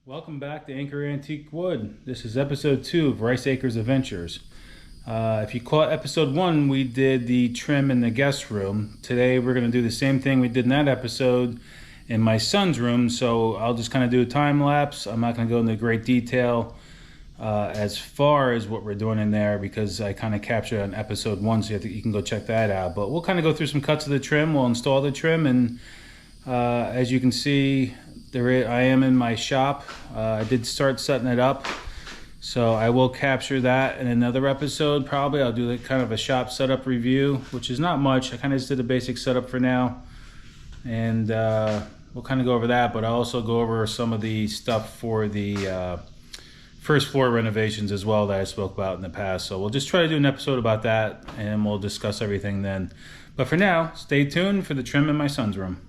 Welcome back to Anchor Antique Wood. This is episode 2 of Rice Acres Adventures. If you caught episode 1, we did the trim in the guest room. Today we're going to do the same thing we did in that episode in my son's room. So I'll just kind of do a time lapse. I'm not going to go into great detail as far as what we're doing in there because I kind of captured it on episode 1, so you can go check that out. But we'll kind of go through some cuts of the trim. We'll install the trim, and as you can see, I am in my shop. I did start setting it up, so I will capture that in another episode. Probably I'll do kind of a shop setup review, which is not much. I kind of just did a basic setup for now, and we'll kind of go over that, but I'll also go over some of the stuff for the first floor renovations as well that I spoke about in the past. So we'll just try to do an episode about that, and we'll discuss everything then. But for now, stay tuned for the trim in my son's room.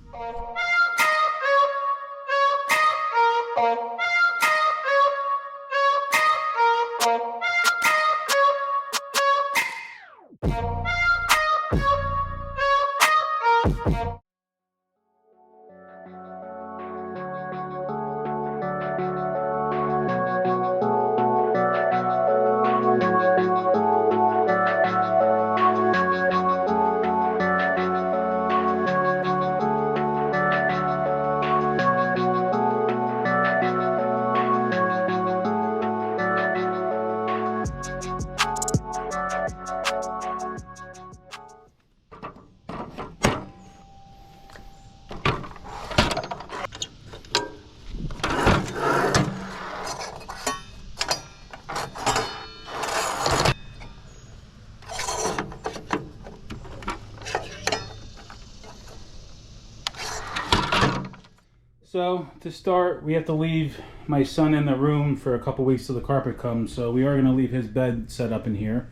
So to start, we have to leave my son in the room for a couple weeks till the carpet comes. So we are going to leave his bed set up in here.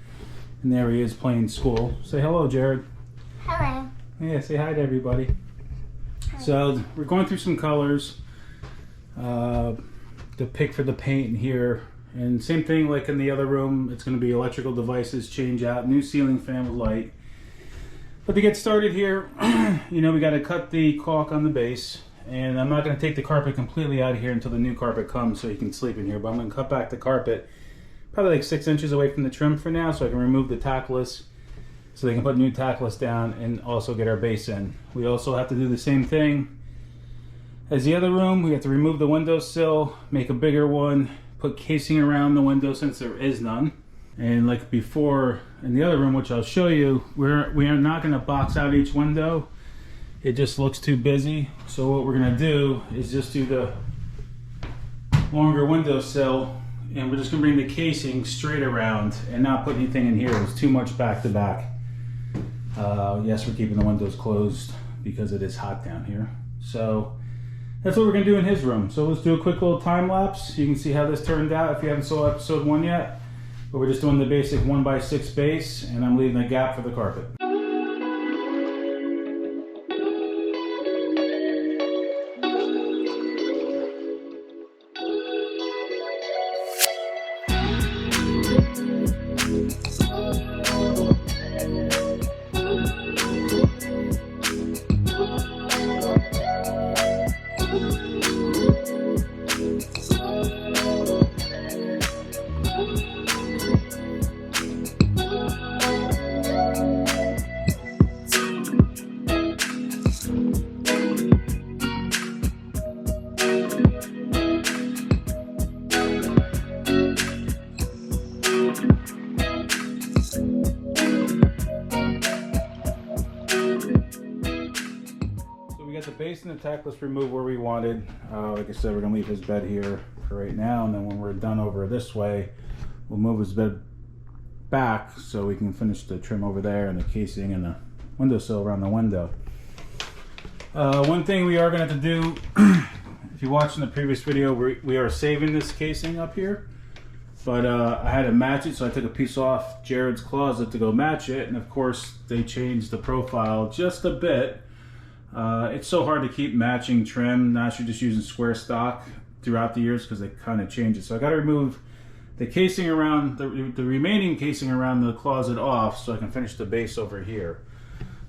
And there he is playing school. Say hello, Jared. Hello. Yeah, say hi to everybody. Hi. So we're going through some colors to pick for the paint in here. And same thing like in the other room, it's going to be electrical devices, change out, new ceiling fan with light. But to get started here, we got to cut the caulk on the base. And I'm not going to take the carpet completely out of here until the new carpet comes so you can sleep in here. But I'm going to cut back the carpet probably like 6 inches away from the trim for now, so I can remove the tackless so they can put new tackless down and also get our base in. We also have to do the same thing as the other room. We have to remove the windowsill, make a bigger one, put casing around the window since there is none. And like before in the other room, which I'll show you, we are not going to box out each window. It just looks too busy. So what we're gonna do is just do the longer windowsill, and we're just gonna bring the casing straight around and not put anything in here. It's too much back to back. Yes, we're keeping the windows closed because it is hot down here. So that's what we're gonna do in his room. So let's do a quick little time lapse. You can see how this turned out if you haven't saw episode 1 yet. But we're just doing the basic 1x6 base, and I'm leaving a gap for the carpet. The base and the tackless removed where we wanted. Like I said, we're gonna leave his bed here for right now, and then when we're done over this way, we'll move his bed back so we can finish the trim over there and the casing and the windowsill around the window. One thing we are gonna have to do, if you watched in the previous video, we are saving this casing up here, but I had to match it, so I took a piece off Jared's closet to go match it, and of course they changed the profile just a bit. It's so hard to keep matching trim. Now you're just using square stock throughout the years because they kind of change it. So I got to remove the casing around, the remaining casing around the closet off so I can finish the base over here.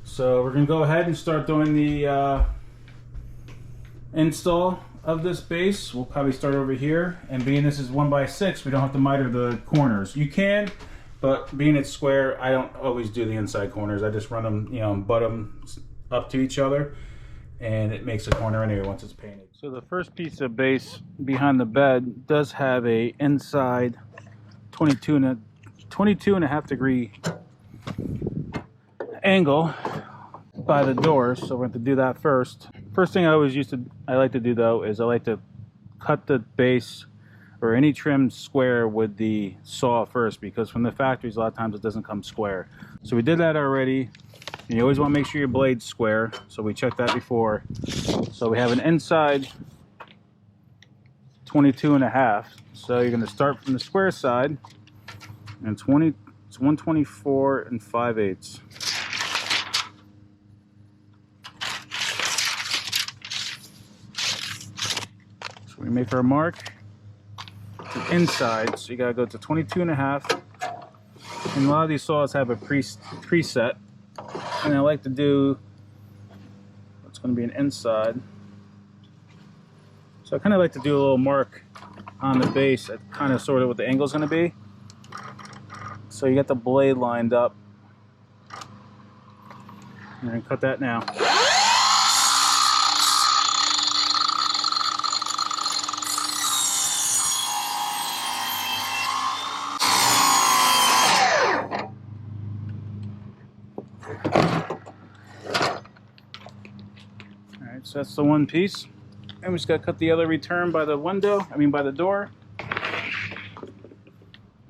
So we're going to go ahead and start doing the install of this base, we'll probably start over here. And being this is 1x6, we don't have to miter the corners. You can, but being it's square, I don't always do the inside corners. I just run them, you know, and butt them up to each other, and it makes a corner anyway once it's painted. So the first piece of base behind the bed does have a inside 22.5 degree angle by the door, so we're going to do that first. First thing I like to do though is I like to cut the base or any trim square with the saw first, because from the factories a lot of times it doesn't come square. So we did that already, and you always want to make sure your blade's square, so we checked that before. So we have an inside 22.5, so you're going to start from the square side, and it's 124 5/8. So we make our mark to inside, so you gotta go to 22.5. And a lot of these saws have a preset, and I like to do what's going to be an inside. So I kind of like to do a little mark on the base at kind of sort of what the angle is going to be. So you get the blade lined up, and then cut that now. Alright, so that's the one piece. And we just got to cut the other return by the window, by the door.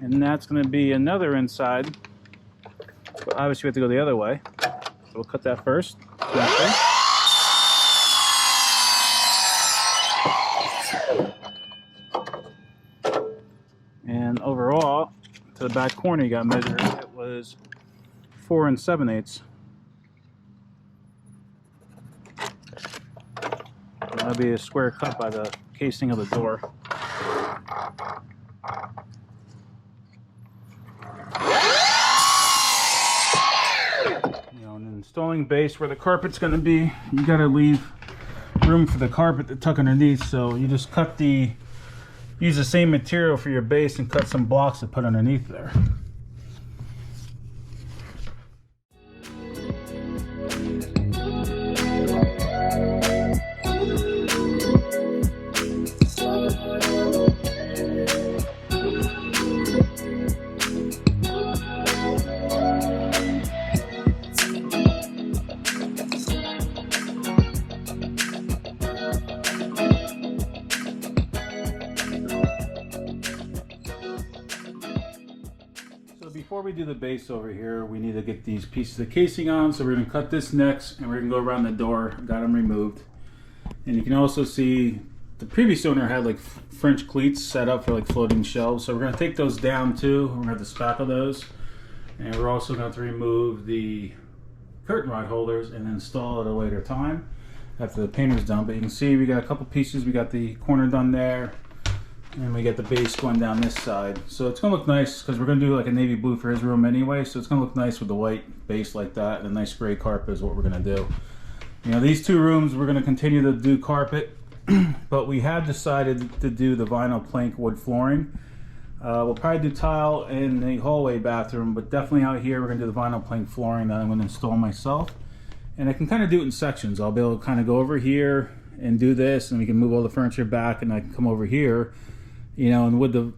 And that's going to be another inside. But obviously we have to go the other way. So we'll cut that first. And overall, to the back corner you got measured, it was 4 7/8. That'll be a square cut by the casing of the door. You know, in installing base where the carpet's going to be, you got to leave room for the carpet to tuck underneath. So you just use the same material for your base and cut some blocks to put underneath there. Before we do the base over here, we need to get these pieces of casing on. So we're going to cut this next, and we're going to go around the door. Got them removed. And you can also see the previous owner had like French cleats set up for like floating shelves. So we're going to take those down too. We're going to have to spackle those. And we're also going to remove the curtain rod holders and install at a later time after the painter's done. But you can see we got a couple pieces. We got the corner done there. And we get the base going down this side. So it's going to look nice because we're going to do like a navy blue for his room anyway. So it's going to look nice with the white base like that, and a nice gray carpet is what we're going to do. You know, these two rooms we're going to continue to do carpet, but we have decided to do the vinyl plank wood flooring. We'll probably do tile in the hallway bathroom, but definitely out here we're going to do the vinyl plank flooring that I'm going to install myself. And I can kind of do it in sections. I'll be able to kind of go over here and do this, and we can move all the furniture back, and I can come over here. You know, and with the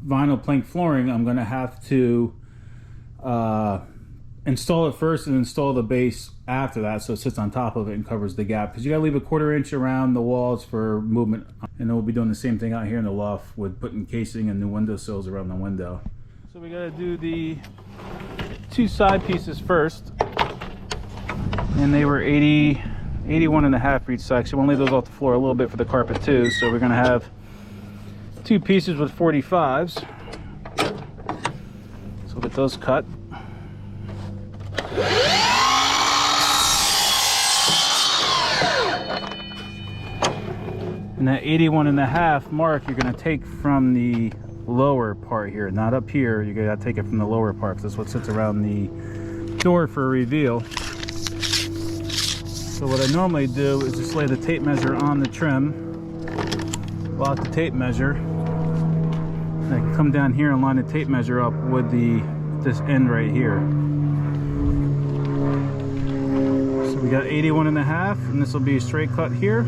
vinyl plank flooring, I'm going to have to install it first and install the base after that, so it sits on top of it and covers the gap. Because you got to leave a 1/4 inch around the walls for movement. And then we'll be doing the same thing out here in the loft with putting casing and new window sills around the window. So we got to do the two side pieces first, and they were 81.5 for each side. So we'll leave those off the floor a little bit for the carpet too. So we're going to have two pieces with 45s. So we'll get those cut. And that 81.5 mark you're going to take from the lower part here, not up here. You got to take it from the lower part because that's what sits around the door for a reveal. So what I normally do is just lay the tape measure on the trim, lock the tape measure, and I can come down here and line the tape measure up with this end right here. So we got 81.5, and this will be a straight cut here.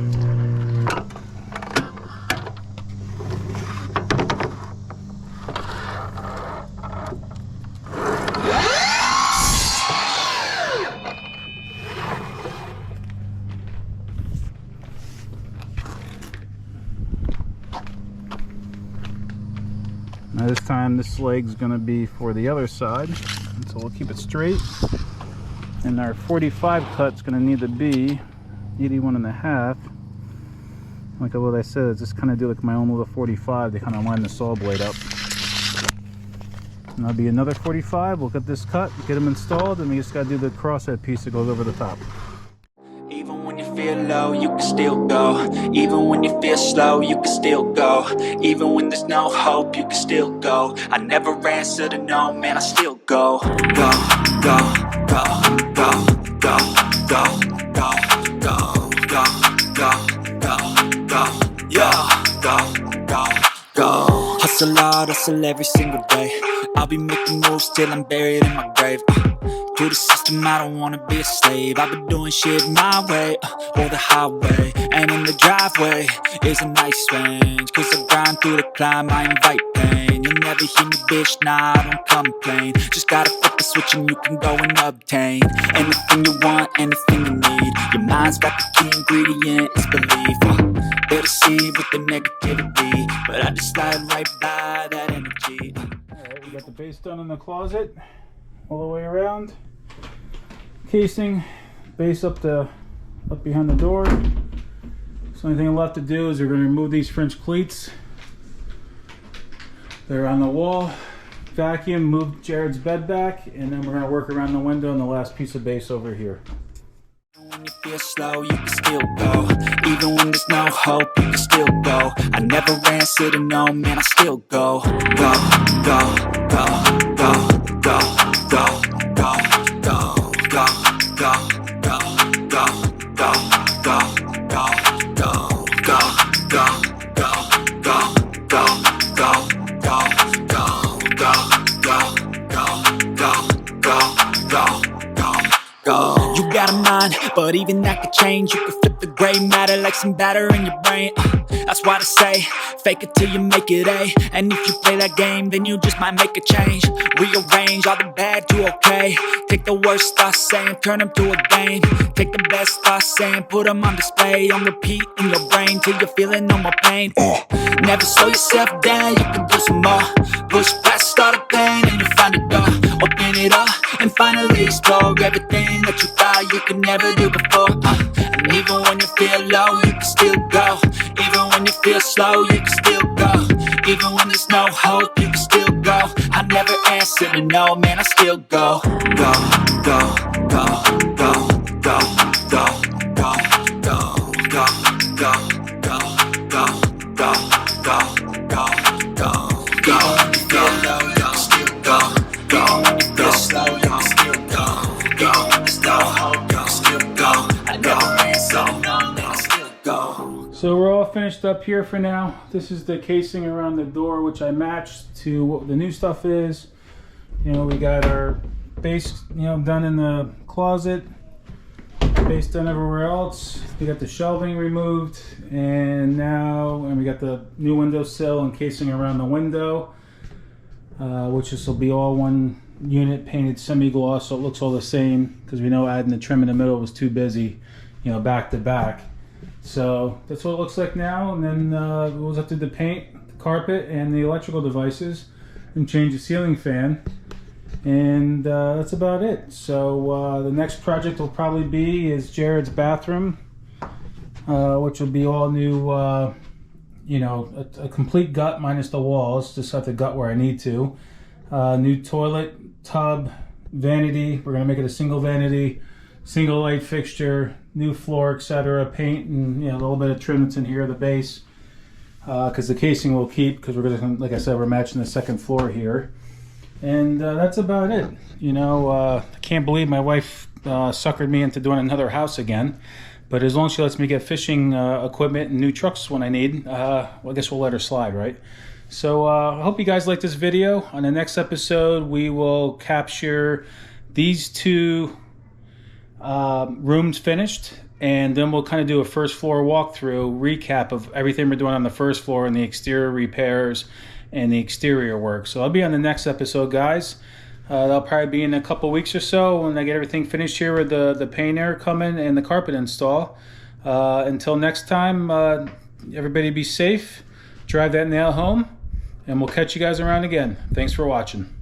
Now this time this leg's going to be for the other side, so we'll keep it straight. And our 45 cut's going to need to be 81.5. Like what I said, I just kind of do like my own little 45 to kind of line the saw blade up. And that'll be another 45. We'll get this cut, get them installed, and we just got to do the crosshead piece that goes over the top. Even when you feel low, you can still go. Even when you feel slow, you can still go. Even when there's no hope, you can still go. I never answer to no, man, I still go. Go, go, go, go, go, go, go, go, go, go, go, go, yeah, go, go, go. Hustle hard, hustle every single day. I'll be making moves till I'm buried in my grave. To the system, I don't wanna be a slave. I've been doing shit my way, or the highway. And in the driveway is a nice range. Cause I grind through the climb, I invite pain. You'll never hear me, bitch, nah, I don't complain. Just gotta flip the switch and you can go and obtain anything you want, anything you need. Your mind's got the key ingredient, it's belief. They'll deceive with the negativity, but I just slide right by that energy. Alright, we got the base done in the closet all the way around. Casing, base up behind the door. So the only thing left to do is we're going to remove these French cleats. They're on the wall. Vacuum, move Jared's bed back, and then we're going to work around the window and the last piece of base over here. When you feel slow, you can still go. Even when there's no hope, you can still go. I never answer to no, man, I still go. Go, go, go, go, go, go, go, go, go, go, go, go, go, go, go, go, go, go. You got a mind, but even that could change. You could flip the gray matter like some batter in your brain. That's why they say, fake it till you make it A. And if you play that game, then you just might make a change. Rearrange all the bad to okay. Take the worst thoughts saying, turn them to a game. Take the best thoughts saying, put them on display. On repeat in your brain till you're feeling no more pain. Never slow yourself down, you can do some more. Push past all the pain and you find a door. Open it up and finally explore everything that you thought you could never do before. And even when you feel low, you can still go. Even when you feel slow, you can still go. Even when there's no hope, you can still go. I never answer to no, man, I still go. Go, go, go, go, go, go, go, go, go, go, go, go, go, go, go, go, go. Even when you feel low, you can still go. Even when you feel slow, you can still go. Even when there's no hope, you can still go. I never answer to no, man, I still go. So we're all finished up here for now. This is the casing around the door, which I matched to what the new stuff is. You know, we got our base, done in the closet, base done everywhere else. We got the shelving removed, and we got the new windowsill and casing around the window, which this will be all one unit painted semi-gloss, so it looks all the same, because we know adding the trim in the middle was too busy, back to back. So that's what it looks like now, and then we'll have to do the paint, the carpet, and the electrical devices, and change the ceiling fan, and that's about it. So the next project will probably be Jared's bathroom, which will be all new, a complete gut minus the walls, just have to gut where I need to. New toilet, tub, vanity. We're gonna make it a single vanity, single light fixture, new floor, etc. Paint, and a little bit of trim that's in here, the base, because the casing will keep, because we're gonna, like I said, we're matching the second floor here. And that's about it. You know, I can't believe my wife suckered me into doing another house again. But as long as she lets me get fishing equipment and new trucks when I need, well, I guess we'll let her slide, right? So I hope you guys like this video. On the next episode, we will capture these two rooms finished, and then we'll kind of do a first floor walkthrough recap of everything we're doing on the first floor and the exterior repairs and the exterior work. So I'll be on the next episode, guys. That'll probably be in a couple weeks or so when I get everything finished here with the paint air coming and the carpet install. Until next time, everybody be safe, drive that nail home, and we'll catch you guys around again. Thanks for watching.